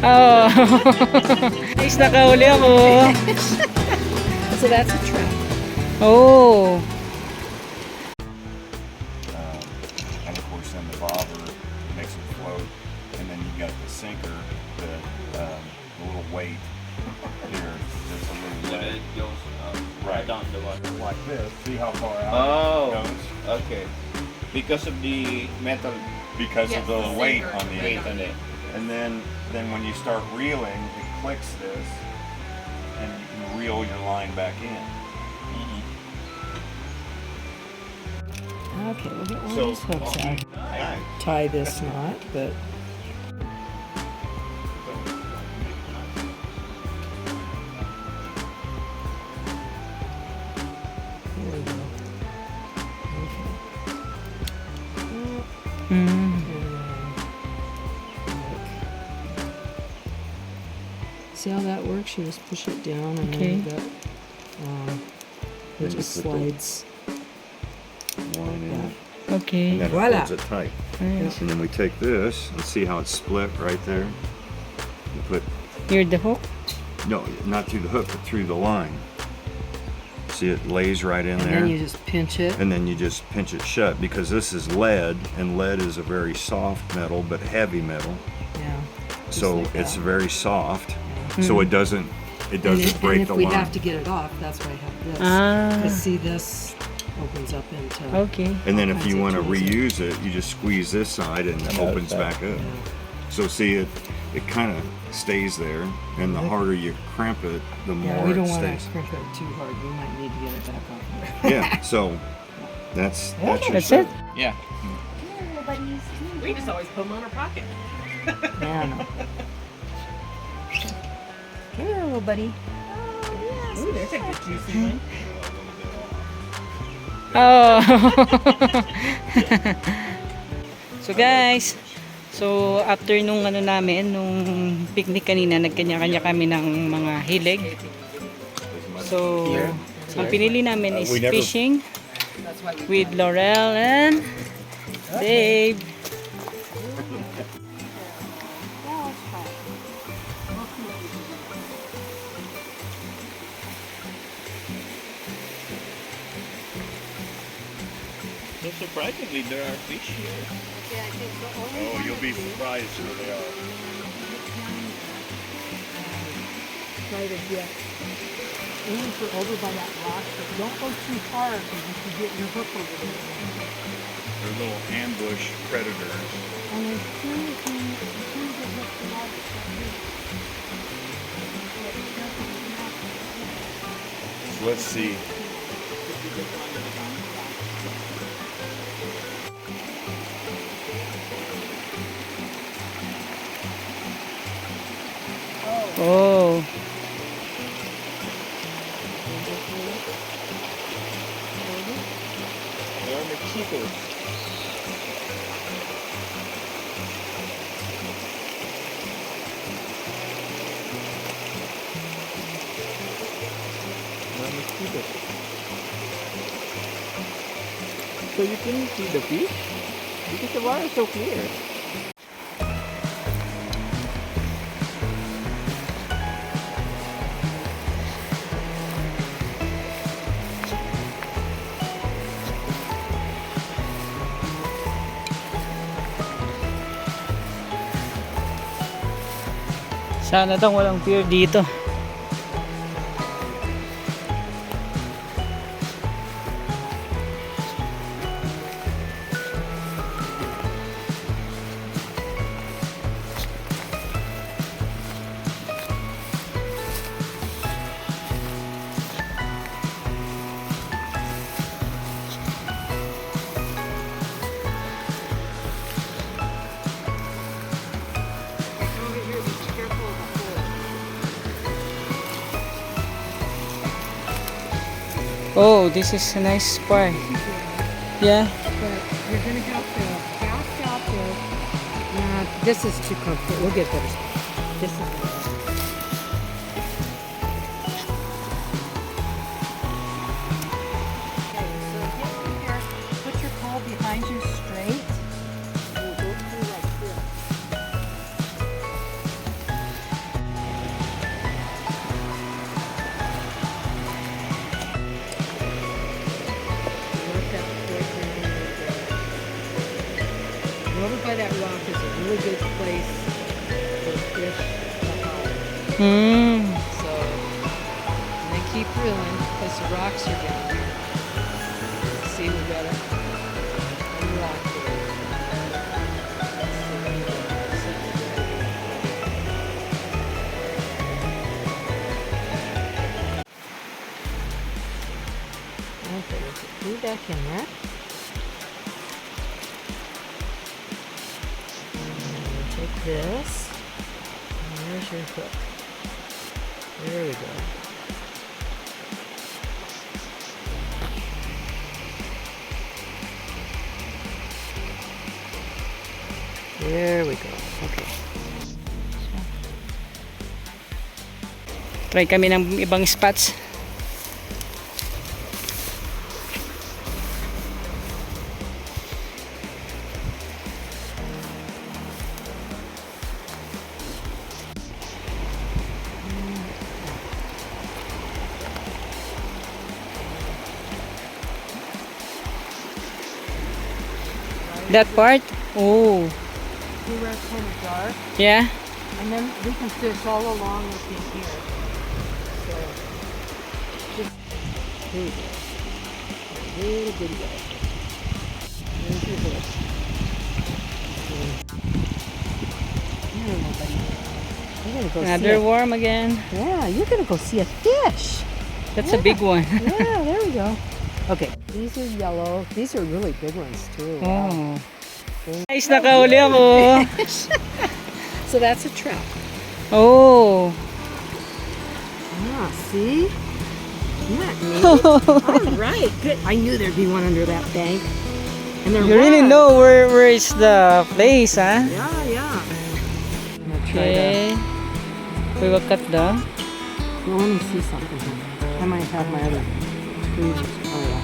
Oh. Guys, nakahuli ako. So that's a trap. Oh. And of course then the bobber makes it float, and then you got the sinker, the little weight here. There's a little weight. It goes Right. down the water. Like this. See how far out Oh, it goes? okay. Because of the metal Because of the weight on the weight end. on it. And then when you start reeling, it clicks this, and you can reel your line back in. Okay, we'll get one So- of these hooks out. Nice. Tie this knot, but here we go. Okay. Mm. See how that works? You just push it down and Okay. then you got, it just slides. Line in. Okay. And then it Voila. holds it tight. Nice. And then we take this and see how it's split right there. You put, You're the hook? no, not through the hook, but through the line. See, it lays right in And there. then you just pinch it. And then you just pinch it shut, because this is lead, and lead is a very soft metal but heavy metal. Yeah. just So like it's that. very soft. So it doesn't break and if the we line. have to get it off, that's why I have this. Ah. Because see, this opens up into. Okay. And then all if you kinds want to of tools. reuse it, you just squeeze this side and it opens back up. So see, it kind of stays there, and the harder you crimp it, the Yeah, more we it don't want stays. to crimp it too hard. We might need to get it back off. Yeah, so that's your That's set. it? Yeah. We just always put them on our pocket. Yeah, I know. Come here, little buddy. Ooh, there's a good juicy one. Oh. So guys, after nung namin, nung picnic kanina, nagkanya-kanya kami ng mga hilig. So, ang pinili namin is fishing with Laurel and Dave. So surprisingly, there are fish here. Oh, you'll be surprised where they are. Right as yet. Aim for over by that rock, but don't go too far because you can get your hook over there. They're little ambush predators. And as soon as you get hooked to water, Let's see. Oh. There are mosquitoes. There are mosquitoes. So you can see the fish because the water is so clear. Sana daw walang pier dito. Oh, this is a nice spot. Yeah. but you're going to have to cast out there. Nah, this is too comfortable. We'll get better. This is better. Okay, so get through here. Put your pole behind you straight. And go through like this. over by that rock is a really good place for fish to hide. Hmm. So they keep drilling because the rocks are down here. See, we got a rock there. Okay, let's put it back in there. Take this, and there's your hook. There we go. There we go. Okay. Try kami ng ibang spots. That part? Oh. See where it's kind of dark? Yeah? And then we can fish all along within here. So, just, here we go. Little bitty guy. There's your hook. Here, buddy. You're gonna go Another see worm again. Yeah, you're gonna go see a fish. That's a big one. Yeah, there we go. Okay, these are yellow. These are really big ones too. Wow. Oh. Guys, nakahuli ako. So that's a trap. Oh. Ah, see? Isn't that neat? All right, good. I knew there'd be one under that bank. And there You really was. know where is the place, huh? Yeah, yeah. I'm gonna try Okay. We will cut down. Well, let me see something here. I might have my other tweezers. Oh yeah.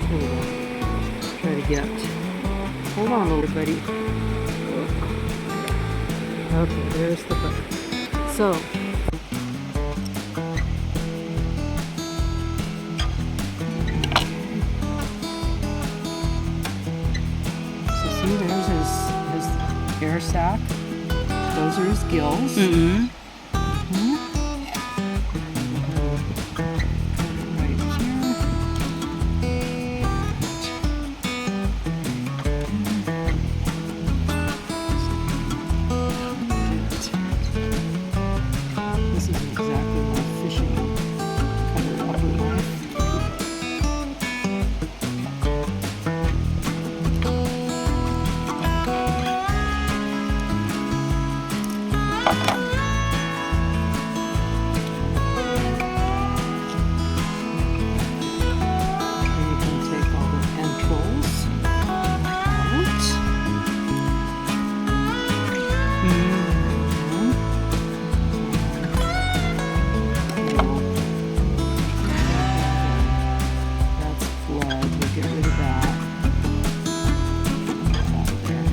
Here we go. Try to get. Hold on, little buddy. Okay, there's the hook. So. So see, there's his air sac. Those are his gills. Mm-hmm. Right here. This isn't exactly my fishing cutter upper knife. And you can take all the entrails out. That's blood. We'll get rid of that. Out there.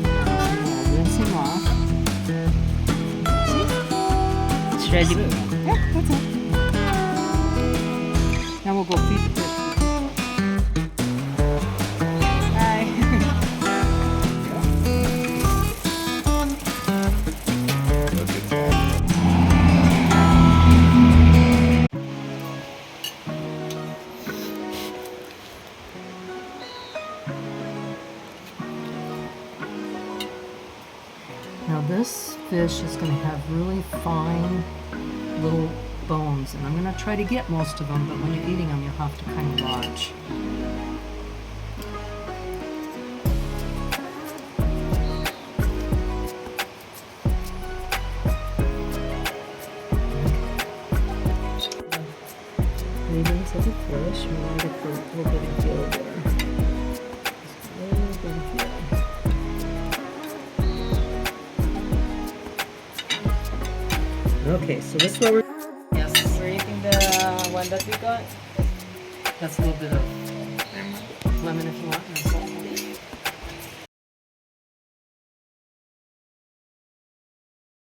Now rinse him off. It's ready. Yeah, that's it. Now we'll go feed the fish. Hi. Now this fish is going to have really fine little bones, and I'm going to try to get most of them, but when you're eating them, you'll have to kind of watch. Leavings of the fish, we want to put a little bit of gill there. Just a little bit of gill. Okay, so this is what we're. Yes. We're eating the one that we got. That's a little bit of lemon if you want, and salt.